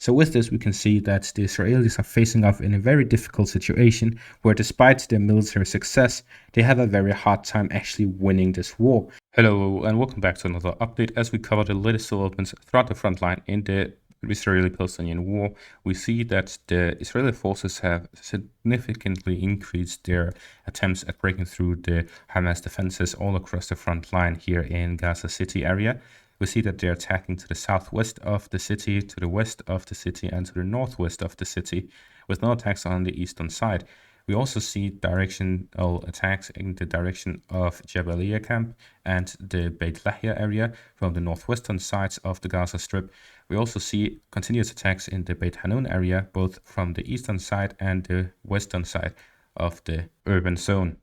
So with this, we can see that the Israelis are facing off in a very difficult situation where despite their military success, they have a very hard time actually winning this war. Hello and welcome back to another update. As we cover the latest developments throughout the front line in the Israeli-Palestinian war, we see that the Israeli forces have significantly increased their attempts at breaking through the Hamas defenses all across the front line here in Gaza City area. We see that they're attacking to the southwest of the city, to the west of the city, and to the northwest of the city, with no attacks on the eastern side. We also see directional attacks in the direction of Jabalia camp and the Beit Lahia area from the northwestern sides of the Gaza Strip. We also see continuous attacks in the Beit Hanun area, both from the eastern side and the western side of the urban zone.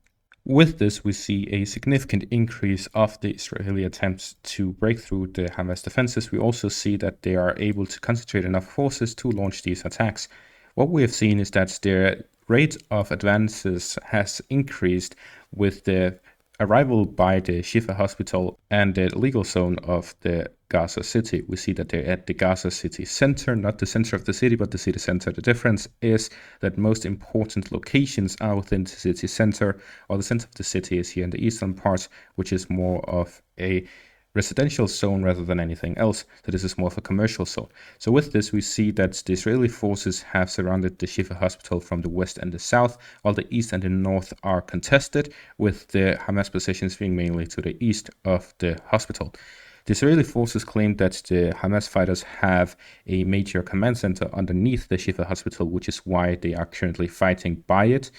With this, we see a significant increase of the Israeli attempts to break through the Hamas defenses. We also see that they are able to concentrate enough forces to launch these attacks. What we have seen is that their rate of advances has increased with the arrival by the Shifa hospital and the legal zone of the Gaza City. We see that they're at the Gaza City center, not the center of the city, but the city center. The difference is that most important locations are within the city center, or the center of the city is here in the eastern part, which is more of a residential zone rather than anything else. So this is more of a commercial zone. So with this, we see that the Israeli forces have surrounded the Shifa hospital from the west and the south, while the east and the north are contested, with the Hamas positions being mainly to the east of the hospital. The Israeli forces claim that the Hamas fighters have a major command center underneath the Shifa hospital, which is why they are currently fighting by it.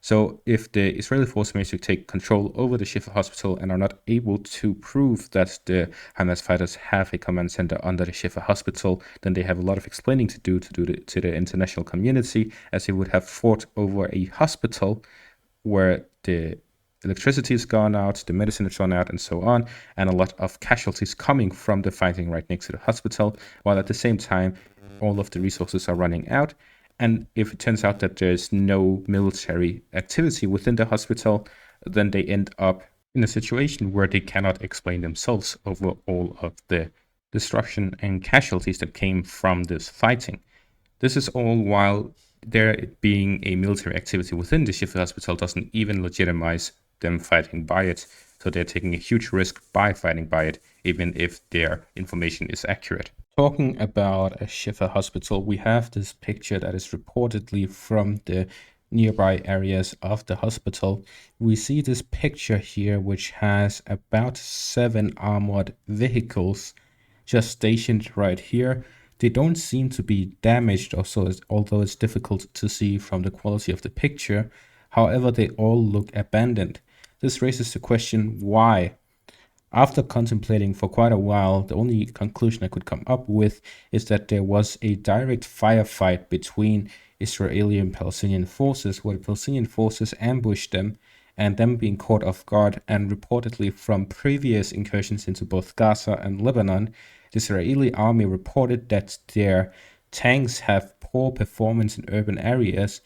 So if the Israeli forces manage to take control over the Shifa hospital and are not able to prove that the Hamas fighters have a command center under the Shifa hospital, then they have a lot of explaining to do to the international community, as they would have fought over a hospital where the electricity is gone out, the medicine is run out, and so on, and a lot of casualties coming from the fighting right next to the hospital, while at the same time all of the resources are running out. And if it turns out that there's no military activity within the hospital, then they end up in a situation where they cannot explain themselves over all of the destruction and casualties that came from this fighting. This is all while there being a military activity within the Shifa hospital doesn't even legitimize them fighting by it. So they're taking a huge risk by fighting by it, even if their information is accurate. Talking about a Shifa hospital, we have this picture that is reportedly from the nearby areas of the hospital. We see this picture here, which has about 7 armored vehicles just stationed right here. They don't seem to be damaged, although it's difficult to see from the quality of the picture. However, they all look abandoned. This raises the question, why? After contemplating for quite a while, the only conclusion I could come up with is that there was a direct firefight between Israeli and Palestinian forces, where the Palestinian forces ambushed them, and them being caught off guard. And reportedly from previous incursions into both Gaza and Lebanon, the Israeli army reported that their tanks have poor performance in urban areas,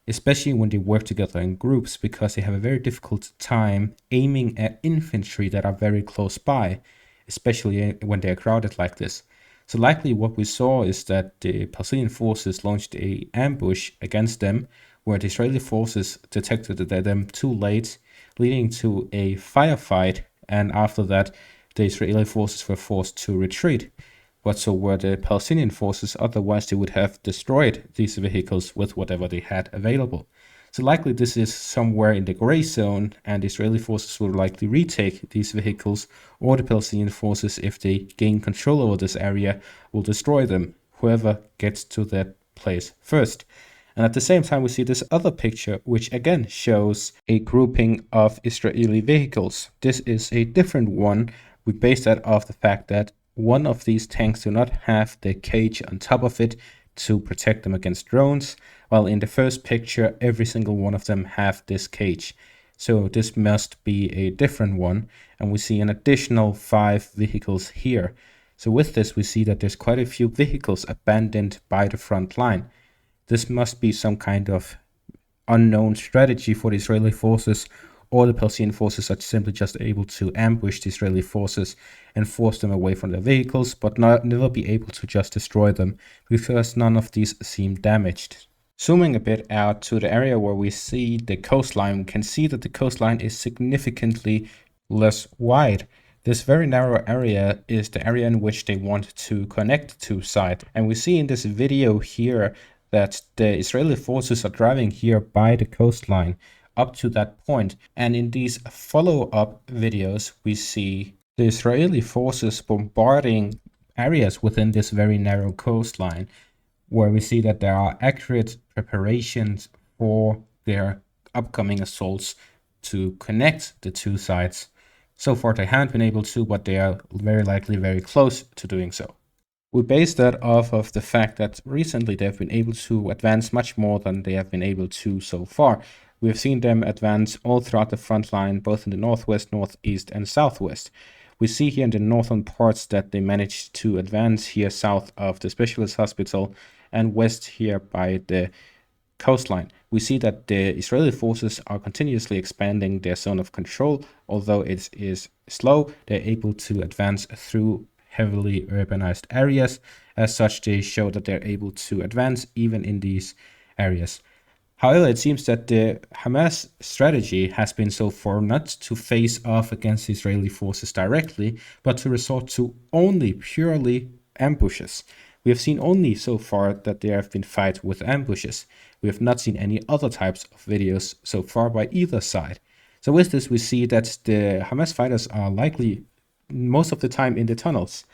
especially when they work together in groups, because they have a very difficult time aiming at infantry that are very close by, especially when they're crowded like this. So likely what we saw is that the Palestinian forces launched an ambush against them, where the Israeli forces detected them too late, leading to a firefight, and after that the Israeli forces were forced to retreat. But so were the Palestinian forces, otherwise they would have destroyed these vehicles with whatever they had available. So likely this is somewhere in the gray zone, and the Israeli forces will likely retake these vehicles, or the Palestinian forces, if they gain control over this area, will destroy them, whoever gets to that place first. And at the same time, we see this other picture, which again shows a grouping of Israeli vehicles. This is a different one. We base that off the fact that one of these tanks do not have the cage on top of it to protect them against drones, while in the first picture, every single one of them have this cage. So this must be a different one, and we see an additional 5 vehicles here. So with this, we see that there's quite a few vehicles abandoned by the front line. This must be some kind of unknown strategy for the Israeli forces, or the Palestinian forces are simply just able to ambush the Israeli forces and force them away from their vehicles, but never be able to just destroy them, because none of these seem damaged. Zooming a bit out to the area where we see the coastline, we can see that the coastline is significantly less wide. This very narrow area is the area in which they want to connect the two sides. And we see in this video here that the Israeli forces are driving here by the coastline up to that point. And in these follow-up videos, we see the Israeli forces bombarding areas within this very narrow coastline, where we see that there are accurate preparations for their upcoming assaults to connect the two sides. So far they haven't been able to, but they are very likely very close to doing so. We base that off of the fact that recently they've been able to advance much more than they have been able to so far. We've seen them advance all throughout the front line, both in the northwest, northeast, and southwest. We see here in the northern parts that they managed to advance here south of the specialist hospital and west here by the coastline. We see that the Israeli forces are continuously expanding their zone of control. Although it is slow, they're able to advance through heavily urbanized areas. As such, they show that they're able to advance even in these areas. However, it seems that the Hamas strategy has been so far not to face off against the Israeli forces directly, but to resort to only purely ambushes. We have seen only so far that there have been fights with ambushes. We have not seen any other types of videos so far by either side. So with this, we see that the Hamas fighters are likely most of the time in the tunnels.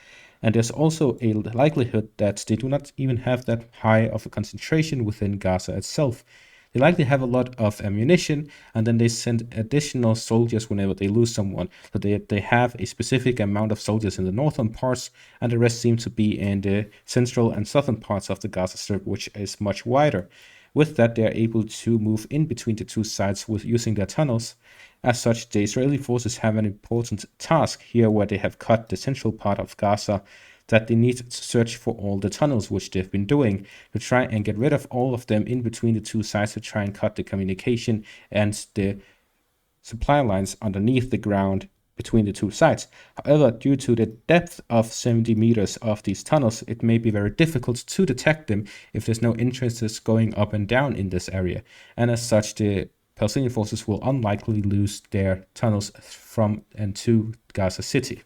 And there's also a likelihood that they do not even have that high of a concentration within Gaza itself. They likely have a lot of ammunition, and then they send additional soldiers whenever they lose someone. So they have a specific amount of soldiers in the northern parts, and the rest seem to be in the central and southern parts of the Gaza Strip, which is much wider. With that, they are able to move in between the two sides with using their tunnels. As such, the Israeli forces have an important task here, where they have cut the central part of Gaza, that they need to search for all the tunnels, which they've been doing, to try and get rid of all of them in between the two sides, to try and cut the communication and the supply lines underneath the ground between the two sides. However, due to the depth of 70 meters of these tunnels, it may be very difficult to detect them if there's no entrances going up and down in this area. And as such, the Palestinian forces will unlikely lose their tunnels from and to Gaza City.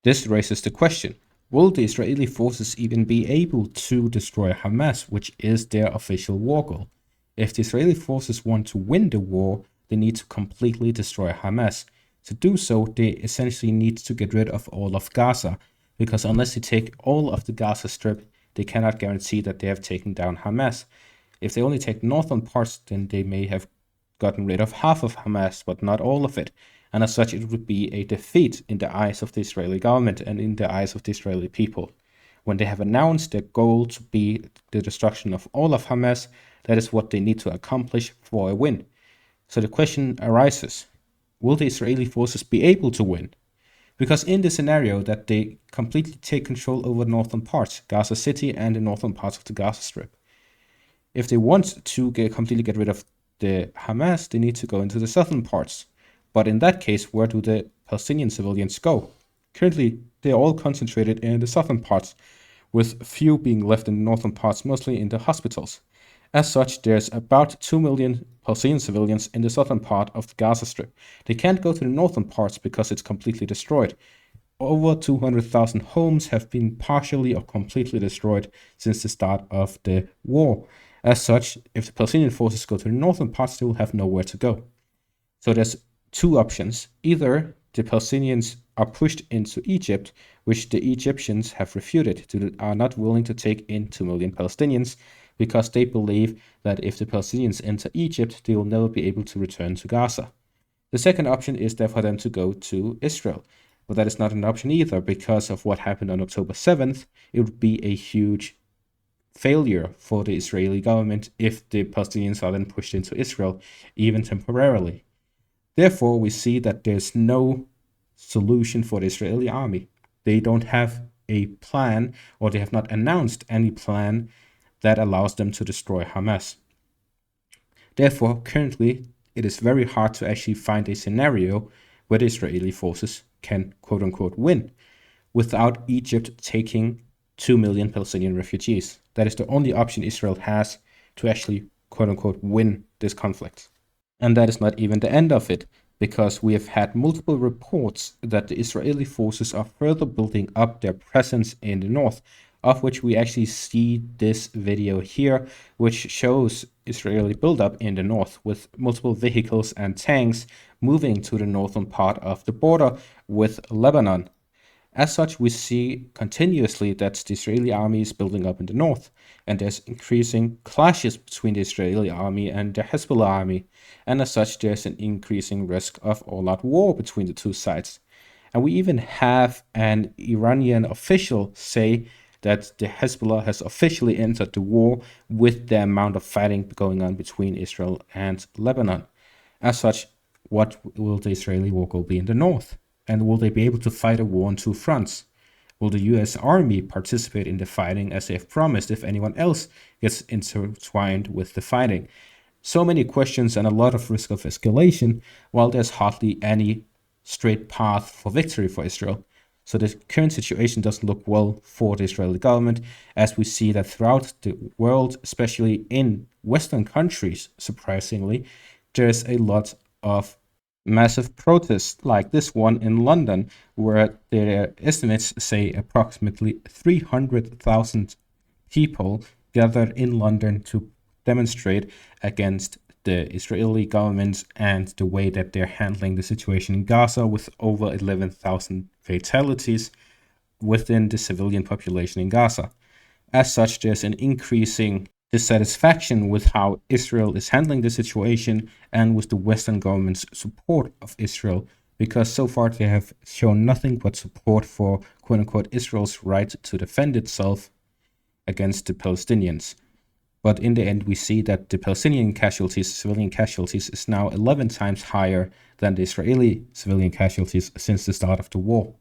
This raises the question: will the Israeli forces even be able to destroy Hamas, which is their official war goal? If the Israeli forces want to win the war, they need to completely destroy Hamas. To do so, they essentially need to get rid of all of Gaza, because unless they take all of the Gaza Strip, they cannot guarantee that they have taken down Hamas. If they only take northern parts, then they may have gotten rid of half of Hamas, but not all of it. And as such, it would be a defeat in the eyes of the Israeli government and in the eyes of the Israeli people. When they have announced their goal to be the destruction of all of Hamas, that is what they need to accomplish for a win. So the question arises: will the Israeli forces be able to win? Because in the scenario that they completely take control over the northern parts, Gaza City and the northern parts of the Gaza Strip, if they want to completely get rid of the Hamas, they need to go into the southern parts. But in that case, where do the Palestinian civilians go? Currently, they are all concentrated in the southern parts, with few being left in the northern parts, mostly in the hospitals. As such, there's about 2 million Palestinian civilians in the southern part of the Gaza Strip. They can't go to the northern parts because it's completely destroyed. Over 200,000 homes have been partially or completely destroyed since the start of the war. As such, if the Palestinian forces go to the northern parts, they will have nowhere to go. So there's two options. Either the Palestinians are pushed into Egypt, which the Egyptians have refuted, are not willing to take in 2 million Palestinians, because they believe that if the Palestinians enter Egypt, they will never be able to return to Gaza. The second option is therefore them to go to Israel. But that is not an option either, because of what happened on October 7th. It would be a huge failure for the Israeli government if the Palestinians are then pushed into Israel, even temporarily. Therefore, we see that there's no solution for the Israeli army. They don't have a plan, or they have not announced any plan that allows them to destroy Hamas. Therefore, currently, it is very hard to actually find a scenario where the Israeli forces can quote unquote win without Egypt taking 2 million Palestinian refugees. That is the only option Israel has to actually quote unquote win this conflict. And that is not even the end of it, because we have had multiple reports that the Israeli forces are further building up their presence in the north, of which we actually see this video here, which shows Israeli buildup in the north with multiple vehicles and tanks moving to the northern part of the border with Lebanon. As such, we see continuously that the Israeli army is building up in the north, and there's increasing clashes between the Israeli army and the Hezbollah army, and as such, there's an increasing risk of all-out war between the two sides. And we even have an Iranian official say that the Hezbollah has officially entered the war with the amount of fighting going on between Israel and Lebanon. As such, what will the Israeli war goal be in the north? And will they be able to fight a war on two fronts? Will the US Army participate in the fighting as they have promised if anyone else gets intertwined with the fighting? So many questions and a lot of risk of escalation, while there's hardly any straight path for victory for Israel. So the current situation doesn't look well for the Israeli government, as we see that throughout the world, especially in Western countries, surprisingly, there's a lot of massive protests like this one in London, where their estimates say approximately 300,000 people gathered in London to demonstrate against the Israeli government and the way that they're handling the situation in Gaza, with over 11,000 fatalities within the civilian population in Gaza. As such, there's an increasing dissatisfaction with how Israel is handling the situation and with the Western government's support of Israel, because so far they have shown nothing but support for quote-unquote Israel's right to defend itself against the Palestinians. But in the end, we see that the Palestinian casualties, civilian casualties, is now 11 times higher than the Israeli civilian casualties since the start of the war.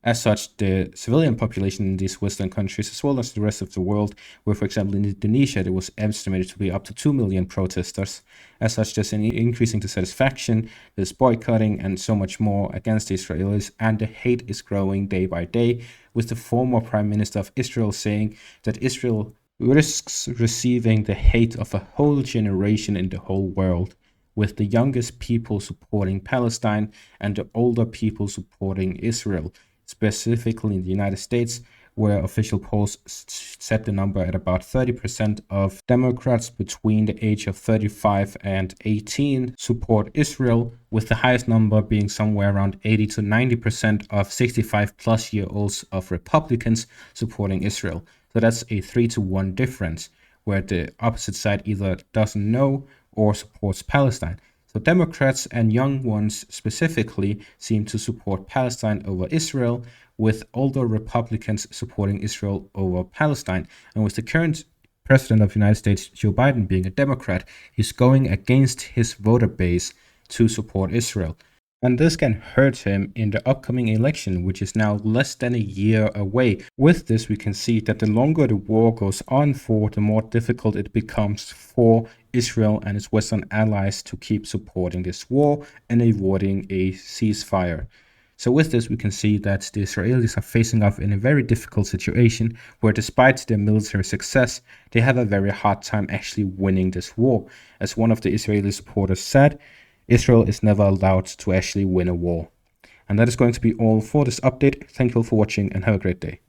As such, the civilian population in these Western countries, as well as the rest of the world, where, for example, in Indonesia, there was estimated to be up to 2 million protesters. As such, there's an increasing dissatisfaction, there's boycotting, and so much more against the Israelis, and the hate is growing day by day, with the former Prime Minister of Israel saying that Israel risks receiving the hate of a whole generation in the whole world, with the youngest people supporting Palestine and the older people supporting Israel. Specifically in the United States, where official polls set the number at about 30% of Democrats between the age of 35 and 18 support Israel, with the highest number being somewhere around 80 to 90% of 65-plus-year-olds of Republicans supporting Israel. So that's a 3-to-1 difference, where the opposite side either doesn't know or supports Palestine. So Democrats and young ones specifically seem to support Palestine over Israel, with older Republicans supporting Israel over Palestine. And with the current president of the United States, Joe Biden, being a Democrat, he's going against his voter base to support Israel. And this can hurt him in the upcoming election, which is now less than a year away. With this, we can see that the longer the war goes on for, the more difficult it becomes for Israel and its Western allies to keep supporting this war and avoiding a ceasefire. So with this, we can see that the Israelis are facing off in a very difficult situation, where despite their military success, they have a very hard time actually winning this war. As one of the Israeli supporters said, Israel is never allowed to actually win a war. And that is going to be all for this update. Thank you all for watching and have a great day.